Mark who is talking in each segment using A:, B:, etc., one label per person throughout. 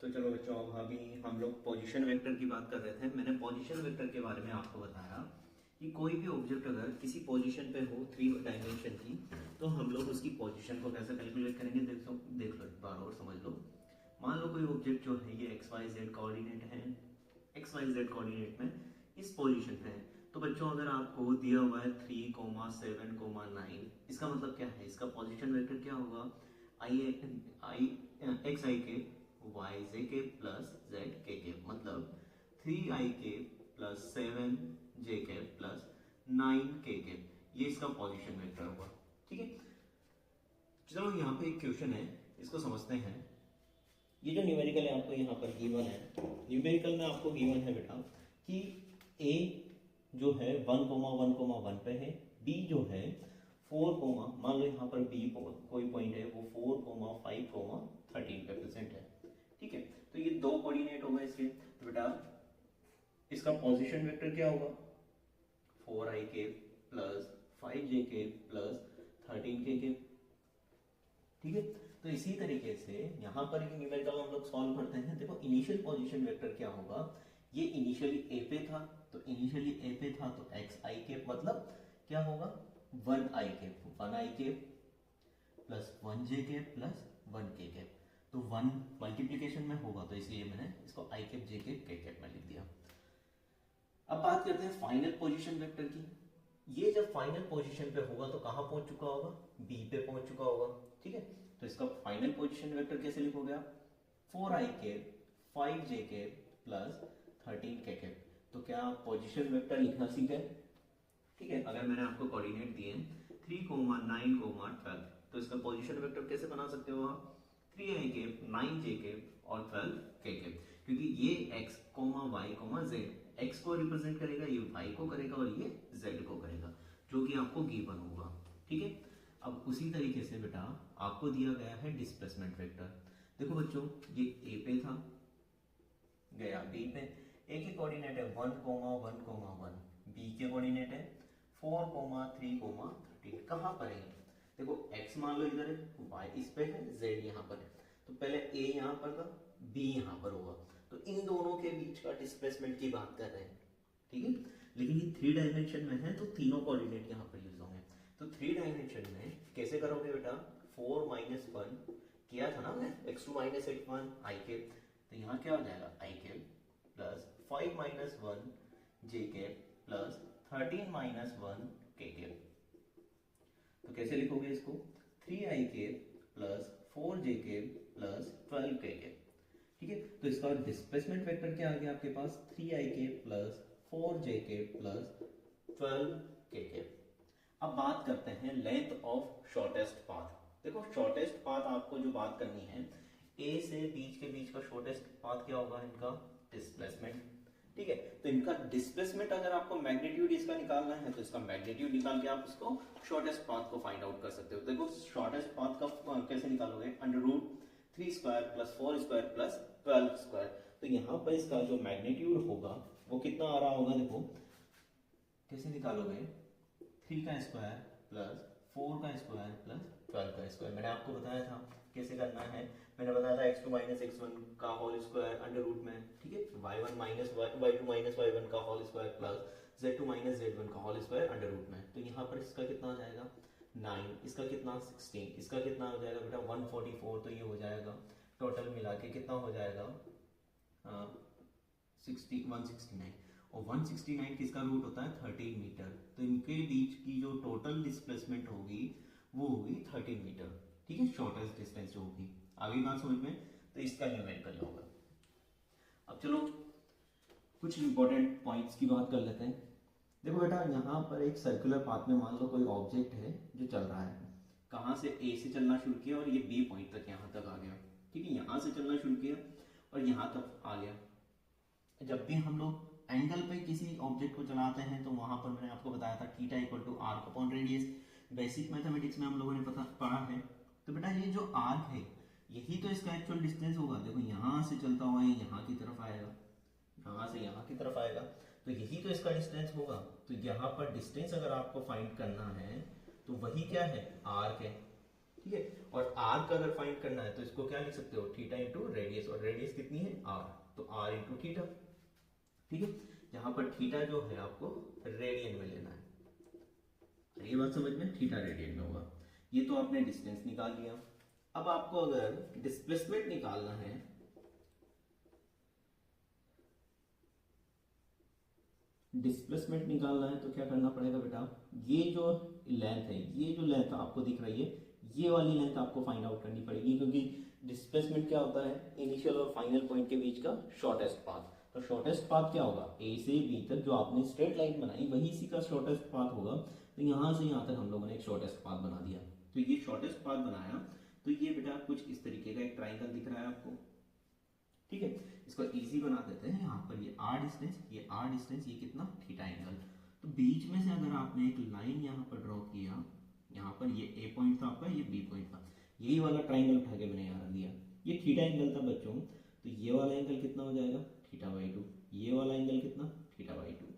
A: तो चलो बच्चों, अब अभी हम लोग पोजीशन वेक्टर की बात कर रहे थे। मैंने पोजीशन वेक्टर के बारे में आपको बताया कि कोई भी ऑब्जेक्ट अगर किसी पोजीशन पे हो 3 डायमेंशन की, तो हम लोग उसकी पोजीशन को कैसे कैलकुलेट करेंगे। देख लो एक बार और समझ लो। मान लो कोई ऑब्जेक्ट जो है ये एक्स वाई जेड कोऑर्डिनेट है, एक्स वाई जेड कोऑर्डिनेट में इस पोजीशन पे है। तो बच्चों अगर आपको दिया हुआ है 3,7,9, इसका मतलब क्या है, इसका पोजीशन वेक्टर क्या होगा, आई एक्स आई के वाई जे के प्लस जेड के, मतलब 3i के प्लस 7j के प्लस 9k के, ये इसका पोजीशन वेक्टर होगा। ठीक है, चलो यहाँ पे एक क्वेश्चन है, इसको समझते हैं। ये जो न्यूमेरिकल है आपको यहाँ पर गिवन है, न्यूमेरिकल में आपको गिवन है बेटा कि a जो है 1,1,1 पे है, b जो है 4, मान लो यहाँ पर b कोई पॉइंट है वो 4,5,13 पे प्रेजेंट है। ठीक है, तो ये दो कोऑर्डिनेट होगा इसके। तो बेटा इसका पोजीशन वेक्टर क्या होगा, 4i के प्लस 5j के प्लस 13k के। ठीक है, तो इसी तरीके से यहाँ पर न्यूमेरिकल हम लोग सॉल्व करते हैं। देखो इनिशियल पोजीशन वेक्टर क्या होगा, ये इनिशियली a पे था, तो इनिशियली a पे था तो xi के मतलब क्या होगा 1i के प्लस 1j के प्लस 1k के। तो 1 मल्टीप्लीकेशन में होगा, तो इसलिए मैंने इसको i के j के k के में लिख दिया। अब बात करते हैं फाइनल पोजीशन वेक्टर की। ये जब फाइनल पोजीशन पे होगा तो कहां पहुंच चुका होगा, b पे पहुंच चुका होगा। ठीक है, तो इसका फाइनल पोजीशन वेक्टर कैसे लिखोगे आप, 4i के 5j के प्लस 13k के। तो क्या आप पोजीशन वेक्टर लिखना सीख गए। ठीक है, अगर मैंने आपको कोऑर्डिनेट दिए 3,9,12, तो इसका पोजीशन वेक्टर कैसे बना सकते हो आप, 3i के 9j के और 12k के, क्योंकि ये x, y, z x को रिप्रेजेंट करेगा, ये y को करेगा और ये z को करेगा, जो कि आपको गिवन होगा। ठीक है, अब उसी तरीके से बेटा आपको दिया गया है डिस्प्लेसमेंट वेक्टर। देखो बच्चों, ये a पे था, गया b पे, a के कोऑर्डिनेट है 1,1,1, b के कोऑर्डिनेट है 4,3,13। कहां पर है, देखो x मान लो इधर है, y इस पे है, z यहाँ पर है, तो पहले a यहाँ पर था, b यहाँ पर होगा, तो इन दोनों के बीच का डिस्प्लेसमेंट की बात कर रहे हैं। ठीक है, लेकिन ये 3 डायमेंशन में है तो तीनों कोऑर्डिनेट यहाँ पर यूज होंगे। तो 3 डायमेंशन में कैसे करोगे बेटा, 4 माइनस 1 किया था ना मैं, x2 माइनस x1 i के, तो यहाँ क्या हो जाएगा i के प्लस 5 माइनस 1 j के प्लस 13 माइनस 1 k के। तो कैसे लिखोगे इसको, 3i के प्लस 4j के प्लस 12k के। ठीक है, तो इसका डिस्प्लेसमेंट वेक्टर क्या आ गया आपके पास, 3i के प्लस 4j के प्लस 12k के। अब बात करते हैं लेंथ ऑफ शॉर्टेस्ट पाथ। देखो शॉर्टेस्ट पाथ आपको जो बात करनी है, a से बीच के बीच का शॉर्टेस्ट पाथ क्या होगा, इनका डिस्प्लेसमेंट। ठीक है, तो इनका डिस्प्लेसमेंट अगर आपको मैग्नीट्यूड इसका निकालना है, तो इसका मैग्नीट्यूड निकाल के आप इसको शॉर्टेस्ट पाथ को फाइंड आउट कर सकते हो। देखो शॉर्टेस्ट पाथ का कैसे निकालोगे, √3 square plus 4 square plus 12 square. तो यहाँ पर इसका जो मैग्नीट्यूड होगा वो कितना आ रहा होगा, देखो कैसे निकालोगे, 3 का स्क्वायर प्लस 4 का स्क्वायर प्लस 12 का स्क्वायर। मैंने आपको बताया था कैसे करना है, मैंने बताया था x2 माइनस x1 का होल स्क्वायर अंडर रूट में। ठीक है, y1 minus y2 minus y1 का whole square plus z2 minus z1 का होल स्क्वायर अंडर रूट में। तो यहाँ पर इसका कितना आ जाएगा 9, इसका कितना 16, इसका कितना हो जाएगा बेटा 144। तो ये हो जाएगा टोटल मिला के कितना हो जाएगा 169, और 169 किसका रूट होता है 13 मीटर। तो इनके बीच की जो टोटल डिस्प्लेसमेंट होगी वो होगी 13 मीटर। ठीक है, शॉर्टेस्ट डिस्टेंस जो होगी। आगे बात समझ में, तो इसका न्यूमेरिकल होगा। अब चलो कुछ इंपॉर्टेंट पॉइंट्स की बात कर लेते हैं। देखो बेटा यहाँ पर एक सर्कुलर पाथ में मान लो कोई ऑब्जेक्ट है जो चल रहा है, कहाँ से a से चलना शुरू किया और ये b पॉइंट तक यहाँ तक आ गया। ठीक है, यहाँ से चलना शुरू किया और यहाँ तक आ गया। जब भी हम लोग एंगल पे किसी ऑब्जेक्ट को चलाते हैं तो वहां पर मैंने आपको बताया था theta equal to arc upon radius, basic mathematics में हम लोगों ने पढ़ा है। तो बेटा ये जो आर्क है यही तो इसका एक्चुअल डिस्टेंस होगा। देखो यहाँ से चलता हुआ ये यहाँ की तरफ आएगा, यहाँ से यहाँ की तरफ आएगा, तो यही तो इसका डिस्टेंस होगा। तो यहाँ पर डिस्टेंस अगर आपको फाइंड करना है तो वही क्या है, आर्क है। ठीक है, और आर्क अगर फाइंड करना है तो इसको क्या लिख सकते हो, थीटा इंटू रेडियस, और रेडियस कितनी है आर, तो आर इंटू थीटा, ठीक है। यहाँ पर थीटा जो है आपको रेडियन में लेना है, ये बात समझ में, थीटा रेडियन में होगा। ये तो आपने डिस्टेंस निकाल लिया। अब आपको अगर डिस्प्लेसमेंट निकालना है, डिस्प्लेसमेंट निकालना है तो क्या करना पड़ेगा बेटा, ये जो लेंथ है, ये जो लेंथ आपको दिख रही है, ये वाली लेंथ आपको फाइंड आउट करनी पड़ेगी, क्योंकि डिस्प्लेसमेंट क्या होता है, इनिशियल और फाइनल पॉइंट के बीच का शॉर्टेस्ट पाथ। तो शॉर्टेस्ट पाथ क्या होगा, ए से बी तक जो आपने स्ट्रेट लाइन बनाई वही इसी का शॉर्टेस्ट पाथ होगा। तो यहाँ से यहाँ तक हम लोगों ने एक शॉर्टेस्ट पाथ बना दिया। तो ये शॉर्टेस्ट पाथ बनाया, तो ये बेटा कुछ इस तरीके का एक ट्राइंगल दिख रहा है आपको, ठीक है। इसको इजी बना देते हैं, यहाँ पर ये आर डिस्टेंस, ये आर डिस्टेंस, ये कितना, थीटा एंगल। तो बीच में से अगर आपने एक लाइन यहाँ पर ड्रॉ किया, यहाँ पर ये ए पॉइंट था आपका, ये बी पॉइंट था, यही वाला ट्राइंगल उठा के मैंने यहाँ दिया, ये थीटा एंगल था बच्चों। तो ये वाला एंगल कितना हो जाएगा, थीटा बाई 2, ये वाला एंगल कितना, थीटा बाई 2,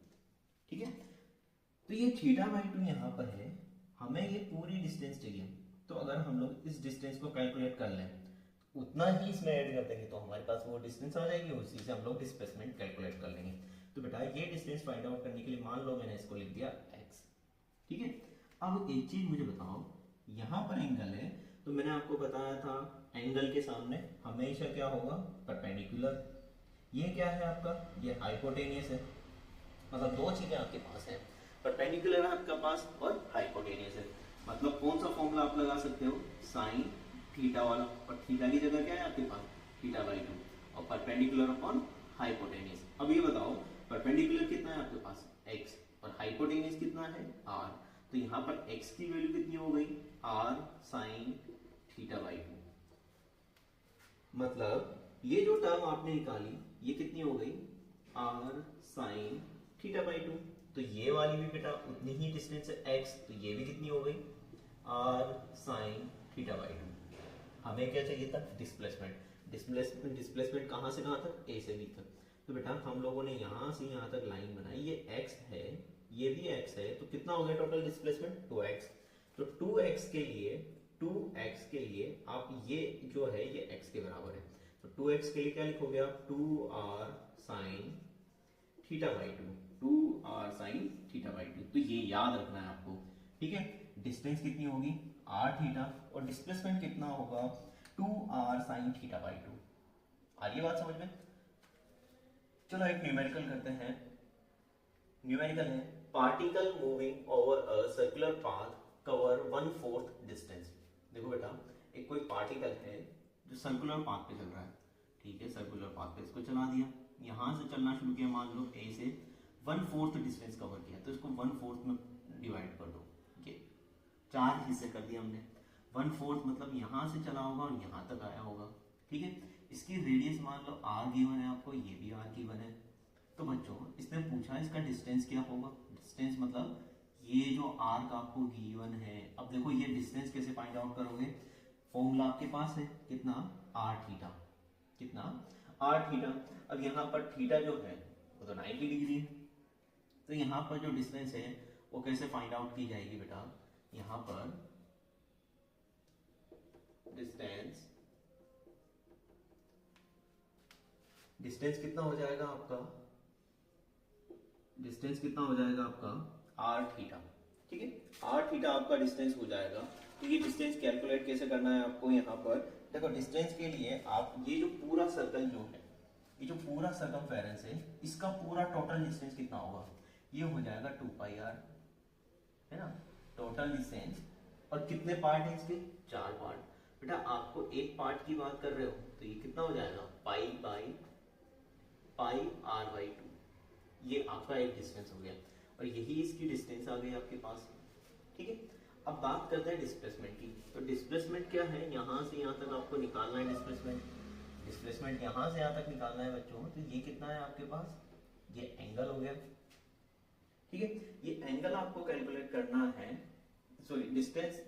A: ठीक है। तो ये थीटा बाई 2 यहाँ पर है, हमें ये पूरी डिस्टेंस चाहिए। तो अगर हम लोग इस डिस्टेंस को कैलकुलेट कर लें, उतना ही इसमें ऐड कर देंगे, तो हमारे पास वो डिस्टेंस आ जाएगी, उसी से हम लोग डिस्प्लेसमेंट कैलकुलेट कर लेंगे। तो बेटा ये डिस्टेंस फाइंड आउट करने के लिए मान लो मैंने इसको लिख दिया x, ठीक है। अब एक चीज मुझे बताओ, यहाँ पर एंगल है, तो मैंने आपको बताया था एंगल के सामने हमेशा क्या होगा, परपेंडिकुलर। ये क्या है आपका, ये हाइपोटेनियस है, मतलब दो चीजें आपके पास है, परपेंडिकुलर है आपका पास और हाइपोटेनियस है। मतलब कौन सा फॉर्मूला आप लगा सकते हो, साइन थीटा वाला, और थीटा की जगह क्या है आपके पास, थीटा बाई 2, और परपेंडिकुलर अपॉन हाइपोटेनियस। अब ये बताओ परपेंडिकुलर कितना है आपके पास, x, और हाइपोटेनियस कितना है, r। तो यहाँ पर x की वैल्यू कितनी हो गई, r साइन थीटा बाई 2। मतलब ये जो टर्म आपने निकाली ये कितनी हो गई, r साइन थीटा बाई 2। तो ये वाली भी बेटा उतनी ही डिस्टेंस है x, तो ये भी कितनी हो गई, r साइन थीटा बाई 2। हमें क्या चाहिए था, डिस्प्लेसमेंट। डिस्प्लेसमेंट कहाँ से कहाँ तक, ए से बी तक। तो बेटा हम लोगों ने यहाँ से यहाँ तक लाइन बनाई, ये x है, ये भी x है, तो कितना हो गया टोटल डिस्प्लेसमेंट, 2x। तो 2x के लिए आप ये जो है ये x के बराबर है, तो 2x के लिए क्या लिखोगे आप, 2r sine theta by 2, 2r sine theta by 2। तो ये याद रखना है आपको, ठीक है। डिस्टेंस कितनी होगी, r थीटा, और डिस्प्लेसमेंट कितना होगा, 2r साइन थीटा बाई 2। आ रही है बात समझ में। चलो एक न्यूमेरिकल करते हैं। न्यूमेरिकल है, particle moving over a circular path cover 1/4 distance. देखो बेटा एक कोई पार्टिकल है जो सर्कुलर पाथ पे चल रहा है, ठीक है, सर्कुलर पाथ पे इसको चला दिया, यहाँ से चलना शुरू किया, मान लो ए से 1/4 डिस्टेंस कवर किया, तो इसको 1/4 में डिवाइड कर दो, ठीक है, 4 हिस्से कर दिया हमने। 1/4 मतलब यहाँ से चला होगा और यहाँ तक आया होगा, ठीक है। इसकी रेडियस मान लो r गिवन है आपको, ये भी r गिवन है। तो बच्चों इसने पूछा इसका डिस्टेंस क्या होगा, डिस्टेंस मतलब ये जो r का आपको गिवन है। अब देखो ये डिस्टेंस कैसे फाइंड आउट करोगे, फॉर्मूला आपके पास है, कितना, r थीटा, कितना, r थीटा। अब यहाँ पर थीटा जो है वो तो 90 डिग्री है, तो यहाँ पर जो डिस्टेंस है वो कैसे फाइंड आउट की जाएगी बेटा, यहाँ पर डिस्टेंस कितना हो जाएगा आपका, डिस्टेंस कितना हो जाएगा आपका, r थीटा, ठीक है, r थीटा आपका डिस्टेंस हो जाएगा। तो ये डिस्टेंस कैलकुलेट कैसे करना है आपको, यहाँ पर देखो डिस्टेंस के लिए आप ये जो पूरा सर्कल जो है, ये जो पूरा सर्कमफेरेंस है, इसका पूरा टोटल डिस्टेंस कितना होगा, ये हो जाएगा 2πr, है ना, टोटल डिस्टेंस। और कितने पार्ट है इसके, 4 पार्ट। बेटा आपको एक पार्ट की बात कर रहे हो तो ये कितना हो जाएगा, पाई r बाई 2, ये आपका एक डिस्टेंस हो गया, और यही इसकी डिस्टेंस आ गई आपके पास, ठीक है। अब बात करते हैं डिस्प्लेसमेंट की। तो डिस्प्लेसमेंट क्या है, यहाँ से यहाँ तक आपको निकालना है डिस्प्लेसमेंट यहाँ से यहाँ तक निकालना है बच्चों। तो ये कितना है आपके पास, ये एंगल हो गया, ठीक है। ये एंगल आपको कैलकुलेट करना है, सॉरी डिस्टेंस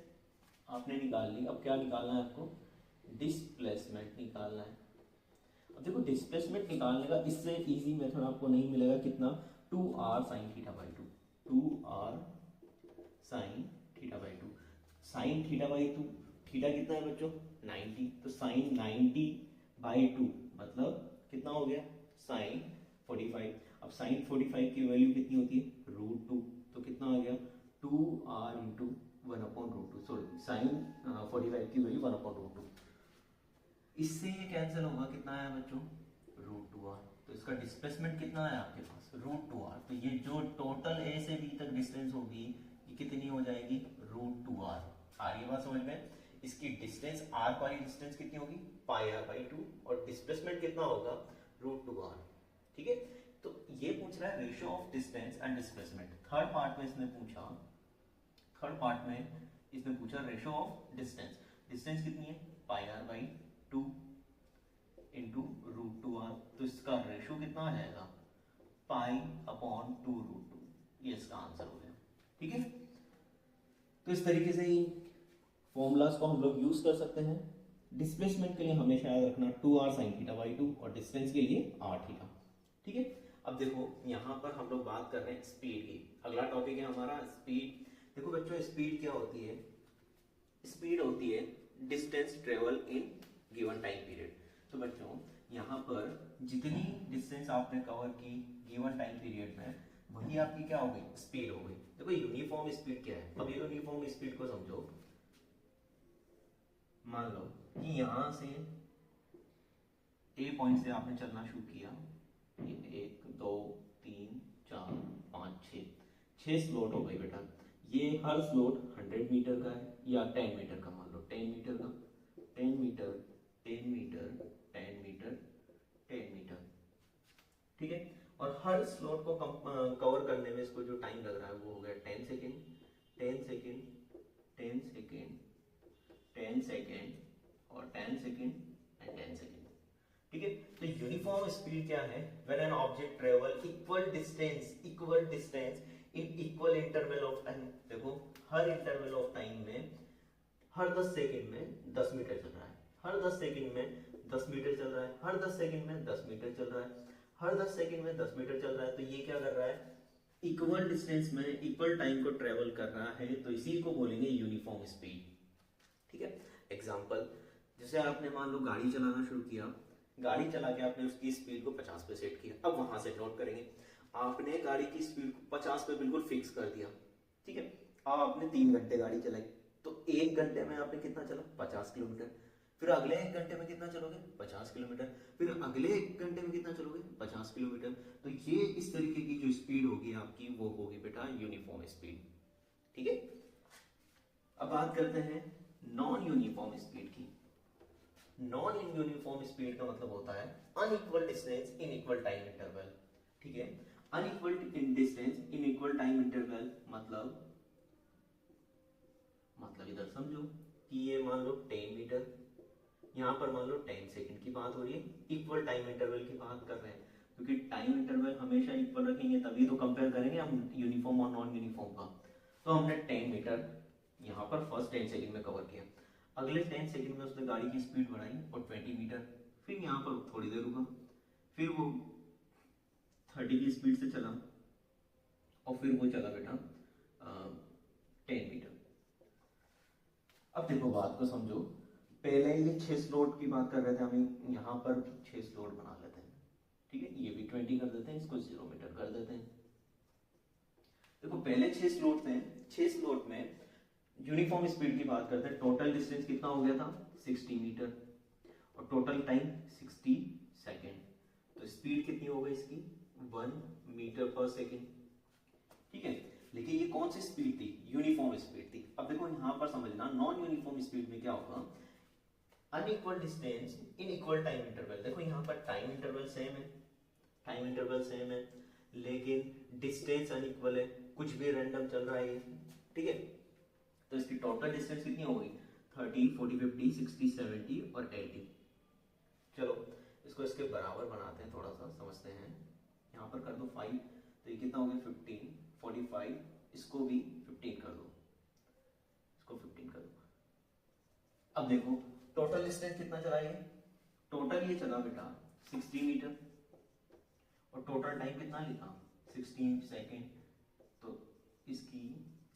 A: आपने निकाल ली, अब क्या निकालना है आपको, डिस्प्लेसमेंट निकालना है। अब देखो डिस्प्लेसमेंट निकालने का इससे इजी मेथड आपको नहीं मिलेगा, कितना, 2r sine theta by 2, 2r sine theta by 2, sine theta by 2, theta कितना है बच्चों, 90, तो साइन 90 बाई 2 मतलब कितना हो गया साइन 45। अब साइन 45 की वैल्यू कितनी होती है √2, तो कितना आ गया 2r इंटू 1/√2, सॉरी साइन 45 की वैल्यू 1/√2। इससे ये कैंसिल होगा, कितना आया बच्चों √2r, तो इसका डिस्प्लेसमेंट कितना है आपके पास √2r। तो ये जो टोटल ए से बी तक डिस्टेंस होगी ये कितनी हो जाएगी √2r। आ रही है बात समझ में? इसकी डिस्टेंस r वाली डिस्टेंस कितनी होगी πr/2 और डिस्प्लेसमेंट कितना होगा √2r। ठीक है, तो ये पूछ रहा है ratio of distance and displacement. Third part में इसने पूछा रेशियो ऑफ डिस्टेंस। डिस्टेंस कितनी है πr/2 इंटू √2r, तो इसका रेशियो कितना आ जाएगा π/2√2। ये इसका आंसर हो गया। ठीक है, तो इस तरीके से ही फॉर्मूलाज को हम लोग यूज कर सकते हैं। डिस्प्लेसमेंट के लिए हमेशा याद रखना 2r sin θ/2 और डिस्टेंस के लिए r थीटा। ठीक है, अब देखो यहाँ पर हम लोग बात कर रहे हैं स्पीड की। अगला टॉपिक है हमारा स्पीड। देखो बच्चों स्पीड क्या होती है? स्पीड होती है distance travel in given time period. तो बच्चों यहाँ पर जितनी डिस्टेंस आपने कवर की गिवन टाइम पीरियड में वही आपकी क्या हो गई स्पीड हो गई। देखो यूनिफॉर्म स्पीड क्या है? अब यूनिफॉर्म स्पीड को समझो। मान लो कि यहाँ से ए पॉइंट से आपने चलना शुरू किया, ये 1 2 3 4 5 6 स्लॉट हो गए बेटा। ये हर स्लॉट 100 मीटर का है या 10 मीटर का, मान लो 10 मीटर का, 10 मीटर 10 मीटर 10 मीटर 10 मीटर। ठीक है, और हर स्लॉट को कवर करने में इसको जो टाइम लग रहा है वो हो गया 10 सेकेंड 10 सेकेंड 10 सेकेंड 10 सेकेंड और 10 सेकेंड एंड 10 सेकेंड। ठीक है, तो यूनिफॉर्म स्पीड क्या है? When an object travel equal distance in equal interval of time. देखो हर इंटरवल ऑफ टाइम में हर 10 सेकेंड में 10 मीटर चल रहा है, हर 10 सेकेंड में 10 मीटर चल रहा है, हर 10 सेकेंड में 10 मीटर चल रहा है, हर 10 सेकेंड में 10 मीटर चल रहा है। तो ये क्या कर रहा है? इक्वल डिस्टेंस में इक्वल टाइम को ट्रेवल कर रहा है, तो इसी को बोलेंगे यूनिफॉर्म स्पीड। ठीक है, एग्जांपल जैसे आपने मान लो गाड़ी चलाना शुरू किया, गाड़ी चला के आपने उसकी स्पीड को 50 पे सेट किया। अब वहां से नोट करेंगे, आपने गाड़ी की स्पीड को 50 पे बिल्कुल फिक्स कर दिया। ठीक है, अब आपने 3 घंटे गाड़ी चलाई, तो 1 घंटे में आपने कितना चला 50 किलोमीटर, फिर अगले 1 घंटे में कितना चलोगे 50 किलोमीटर, फिर अगले 1 घंटे में कितना चलोगे 50 किलोमीटर। तो ये इस तरीके की जो स्पीड होगी आपकी वो होगी बेटा यूनिफॉर्म स्पीड। ठीक है, अब बात करते हैं नॉन यूनिफॉर्म स्पीड की। नॉन यूनिफॉर्म स्पीड का मतलब होता है unequal distance in equal time interval. ठीक है, unequal distance in equal time interval मतलब इधर समझो कि ये मान लो 10 मीटर, यहाँ पर मान लो 10 सेकंड की बात हो रही है, इक्वल टाइम इंटरवल की बात कर रहे हैं, क्योंकि टाइम इंटरवल हमेशा इक्वल रखेंगे तभी तो कंपेयर करेंगे हम यूनिफॉर्म और नॉन यूनिफॉर्म का। तो हमने 10 मीटर यहाँ पर फर्स्ट 10 सेकंड में कवर किया, अगले 10 सेकंड में उसने गाड़ी की स्पीड बढ़ाई और 20 मीटर, फिर यहाँ पर थोड़ी देर रुका, फिर वो 30 की स्पीड से चला और फिर वो चला बेटा 10 मीटर। अब देखो बात को समझो, पहले ये 6 स्लॉट की बात कर रहे थे, हम यहाँ पर 6 स्लॉट बना लेते हैं। ठीक है, ये भी 20 कर देते हैं, इसको 0 मीटर कर देते हैं। देखो पहले 6 स्लॉट थे, 6 स्लॉट में यूनिफॉर्म स्पीड की बात करते हैं। टोटल डिस्टेंस कितना हो गया था 60 मीटर और टोटल टाइम 60 सेकेंड। तो स्पीड कितनी हो गई इसकी 1 मीटर पर सेकेंड। ठीक है, लेकिन ये कौन सी स्पीड थी? यूनिफॉर्म स्पीड थी। अब देखो यहाँ पर समझना, नॉन यूनिफॉर्म स्पीड में क्या होगा, unequal distance in equal time interval. देखो यहाँ पर टाइम इंटरवल सेम है, लेकिन डिस्टेंस अनइक्वल है, कुछ भी रैंडम चल रहा है ये। ठीक है, तो इसकी टोटल डिस्टेंस कितनी हो गई 30 40 50 60 70 और 80। चलो इसको इसके बराबर बनाते हैं, थोड़ा सा समझते हैं। यहाँ पर कर दो 5, तो ये कितना हो गया 15 45, इसको भी 15 कर दो, इसको 15 कर दो। अब देखो टोटल डिस्टेंस कितना चला ये, टोटल ये चला बेटा 60 मीटर और टोटल टाइम कितना लिखा 16 सेकेंड। तो इसकी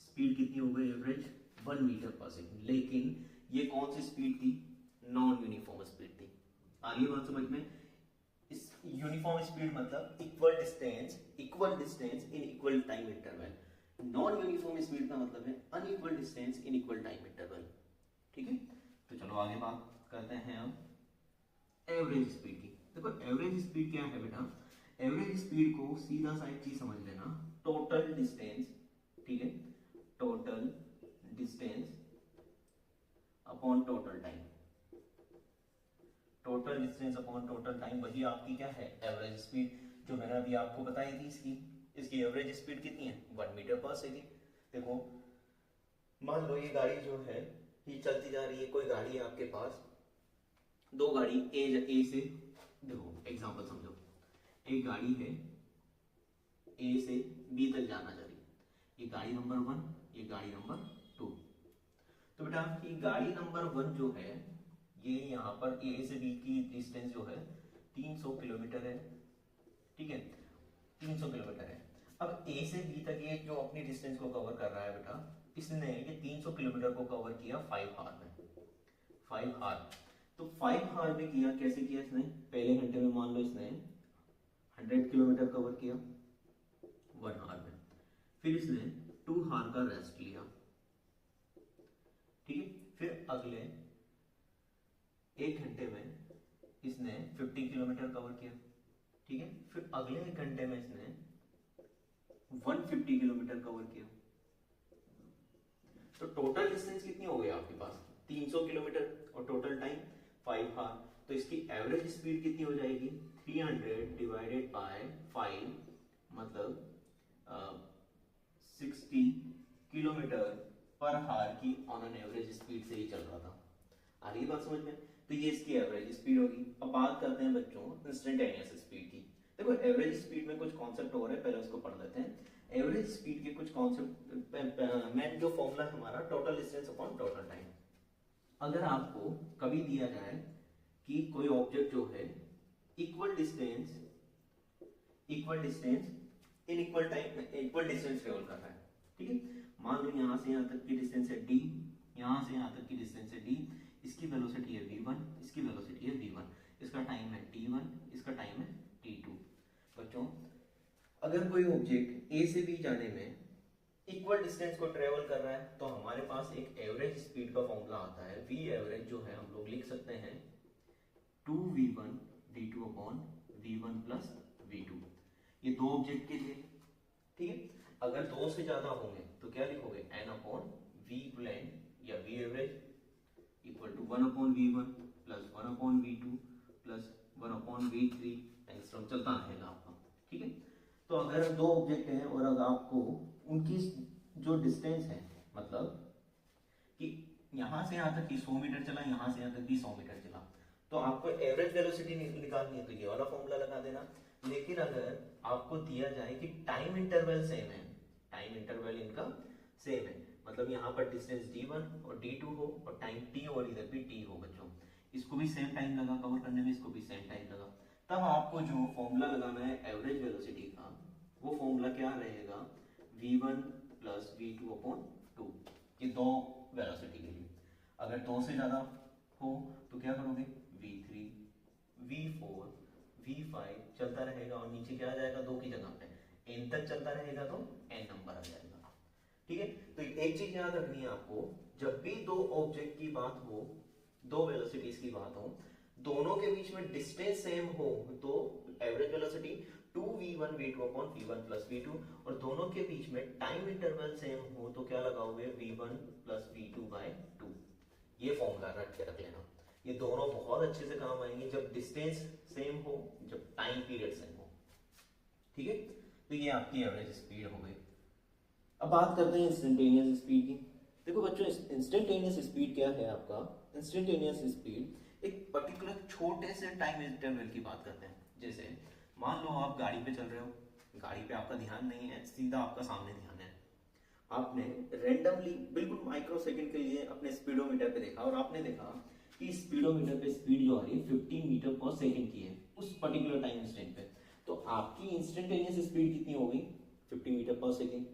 A: स्पीड कितनी हो गई एवरेज 1 मीटर पर सेकेंड। लेकिन ये कौन सी स्पीड थी? नॉन यूनिफॉर्म स्पीड थी। आगे बात समझ में, इस यूनिफॉर्म स्पीड मतलब equal distance in equal time interval. Non uniform speed का मतलब है unequal distance in equal time interval. ठीक है, तो चलो आगे बात करते हैं अब एवरेज स्पीड की। देखो एवरेज स्पीड क्या है बेटा, एवरेज स्पीड को सीधा सा एक चीज समझ लेना, टोटल डिस्टेंस, ठीक है, total distance upon total time, total distance upon total time, वही आपकी क्या है एवरेज स्पीड, जो मैंने अभी आपको बताई थी। इसकी एवरेज स्पीड कितनी है 1 मीटर पर सेकेंड। देखो मान लो ये गाड़ी जो है ये चलती जा रही है, कोई गाड़ी है आपके पास, दो गाड़ी ए से, देखो एग्जांपल समझो, एक गाड़ी है ए से बी तक जाना चाह रही है, ये गाड़ी नंबर 1, ये गाड़ी नंबर 2। तो बेटा आपकी गाड़ी नंबर 1 जो है ये यहाँ पर ए से बी की डिस्टेंस जो है 300 किलोमीटर है, ठीक है, 300 किलोमीटर है। अब ए से बी तक ये जो अपनी डिस्टेंस को कवर कर रहा है बेटा, इसने ये 300 किलोमीटर को कवर किया 5 आवर में, 5 आवर। तो 5 आवर में किया, कैसे किया इसने, पहले घंटे में मान लो इसने 100 किलोमीटर कवर किया 1 आवर में, फिर इसने 2 आवर का रेस्ट लिया, ठीक है, फिर अगले 1 घंटे में इसने 50 किलोमीटर कवर किया, ठीक है, फिर अगले 1 घंटे में इसने 150 किलोमीटर कवर किया। तो टोटल डिस्टेंस कितनी हो गई आपके पास 300 किलोमीटर और टोटल टाइम 5 आवर। तो इसकी एवरेज स्पीड कितनी हो जाएगी 300 डिवाइडेड बाय 5, मतलब 60 किलोमीटर पर आवर की ऑन एन एवरेज स्पीड से ही चल रहा था। आ रही बात समझ में, तो ये इसकी एवरेज स्पीड होगी। अब बात करते हैं बच्चों इंस्टेंटेनियस स्पीड की। देखो एवरेज स्पीड में कुछ कॉन्सेप्ट हो रहे हैं, पहले उसको पढ़ लेते हैं। एवरेज स्पीड के कुछ कॉन्सेप्ट, मेन जो फॉर्मूला है हमारा total distance upon total time. अगर आपको कभी दिया जाए कि कोई ऑब्जेक्ट जो है equal distance in equal time equal distance travel कर रहा है, ठीक है, मान लो यहां से यहां तक की डिस्टेंस है d, यहां से यहां तक की डिस्टेंस है d, इसकी वेलोसिटी है v1, इसकी वेलोसिटी है v1, इसका टाइम है t1, इसका टाइम है t2। बच्चों अगर कोई ऑब्जेक्ट a से b जाने में इक्वल डिस्टेंस को ट्रेवल कर रहा है तो हमारे पास एक एवरेज स्पीड का फॉर्मूला आता है, v एवरेज जो है हम लोग लिख सकते हैं 2v1 v2 upon v1 plus v2। ये दो ऑब्जेक्ट के लिए, ठीक है, अगर दो से ज्यादा होंगे तो क्या लिखोगे n अपॉन v इक्वलेंट या v average equal to 1 upon v1 plus 1 upon v2 plus 1 upon v3 and चलता रहेगा आपका, ठीक है। तो अगर दो ऑब्जेक्ट हैं और अगर आपको उनकी जो डिस्टेंस है, मतलब कि यहां से यहां तक की 100 मीटर चला, यहां से यहां तक की 100 मीटर चला, तो आपको एवरेज वेलोसिटी निकालनी है तो ये वाला फॉर्मूला लगा देना। लेकिन अगर आपको दिया जाए कि टाइम इंटरवल सेम है, टाइम इंटरवल इनका सेम है, मतलब यहाँ पर डिस्टेंस d1 और d2 हो और टाइम t और इधर भी t हो, बच्चों इसको भी सेम टाइम लगा कवर करने में, इसको भी सेम टाइम लगा, तब आपको जो फॉर्मूला लगाना है एवरेज वेलोसिटी का, वो फॉर्मूला क्या रहेगा v1 प्लस v2 अपॉन 2, ये दो वेलोसिटी के लिए। अगर दो से ज्यादा हो तो क्या करोगे v3 v4 v5 चलता रहेगा और नीचे क्या आ जाएगा, दो की जगह पे n तक चलता रहेगा तो n नंबर आ जाएगा, ठीक है। तो एक चीज याद रखनी है आपको, जब भी दो ऑब्जेक्ट की बात हो, दो वेलोसिटीज की बात हो, दोनों के बीच में डिस्टेंस सेम हो तो average velocity 2v1 v2 upon v1 plus v2, और दोनों के बीच में टाइम इंटरवल सेम हो तो क्या लगाओगे v1 प्लस v2 बाय 2। ये फॉर्मूला रट के रख लेना, ये दोनों बहुत अच्छे से काम आएंगे जब डिस्टेंस सेम हो, जब टाइम पीरियड सेम हो, ठीक है। तो ये आपकी एवरेज स्पीड हो गई। अब बात करते हैं इंस्टेंटेनियस स्पीड की। देखो बच्चों इंस्टेंटेनियस स्पीड क्या है आपका, इंस्टेंटेनियस स्पीड एक पर्टिकुलर छोटे से टाइम इंटरवल की बात करते हैं। जैसे मान लो आप गाड़ी पे चल रहे हो, गाड़ी पे आपका ध्यान नहीं है, सीधा आपका सामने ध्यान है, आपने रैंडमली बिल्कुल माइक्रो सेकंड के लिए अपने स्पीडोमीटर पे देखा और आपने देखा कि स्पीडोमीटर पे स्पीड जो आ रही है 15 मीटर पर सेकंड की है उस पर्टिकुलर टाइम इंस्टेंट पे, तो आपकी इंस्टेंटेनियस स्पीड कितनी हो गई 50 मीटर पर सेकंड,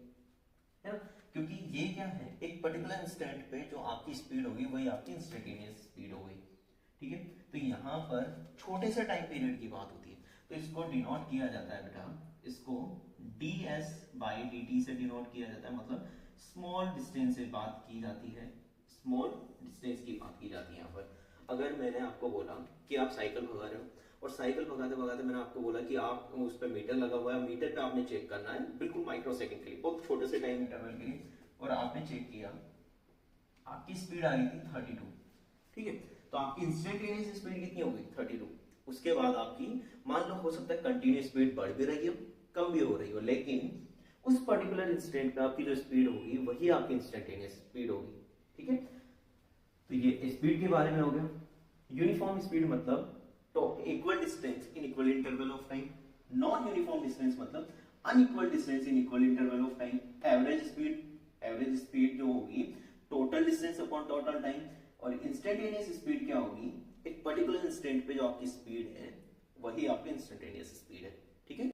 A: है ना, क्योंकि ये क्या है एक पर्टिकुलर इंस्टेंट पे जो आपकी स्पीड होगी वही आपकी इंस्टेंटेनियस स्पीड हो गई, ठीक है। तो यहाँ पर छोटे से टाइम पीरियड की बात होती है, तो इसको डिनोट किया जाता है बेटा, इसको ds बाई dt से डिनोट किया जाता है, मतलब स्मॉल डिस्टेंस से बात की जाती है, स्मॉल डिस्टेंस की बात की जाती है यहाँ पर। अगर मैंने आपको बोला कि आप साइकिल भगा रहे हो और साइकिल भगाते भगाते मैंने आपको बोला कि आप उस पर मीटर लगा हुआ है, मीटर पे आपने चेक करना है बिल्कुल माइक्रो सेकंड के लिए, बहुत छोटे से टाइम इंटरवल के लिए, और आपने चेक किया, आपकी स्पीड आ रही थी 32, ठीक है, तो आपकी इंस्टेंटेनियस स्पीड कितनी हो गई 32। उसके बाद आपकी मान लो हो सकता है कंटिन्यूस स्पीड बढ़ भी रही हो कम भी हो रही हो, लेकिन उस पर्टिकुलर इंस्टेंट पे आपकी जो स्पीड होगी वही आपकी इंस्टेंटेनियस स्पीड होगी, ठीक है। तो ये स्पीड के बारे में हो गया। यूनिफॉर्म स्पीड मतलब तो equal distance in equal interval of time, non uniform distance मतलब unequal distance in equal interval of time. Average speed जो होगी total distance upon total time, और इंस्टेंटेनियस स्पीड क्या होगी, एक पर्टिकुलर इंस्टेंट पे जो आपकी स्पीड है वही आपकी इंस्टेंटेनियस स्पीड है।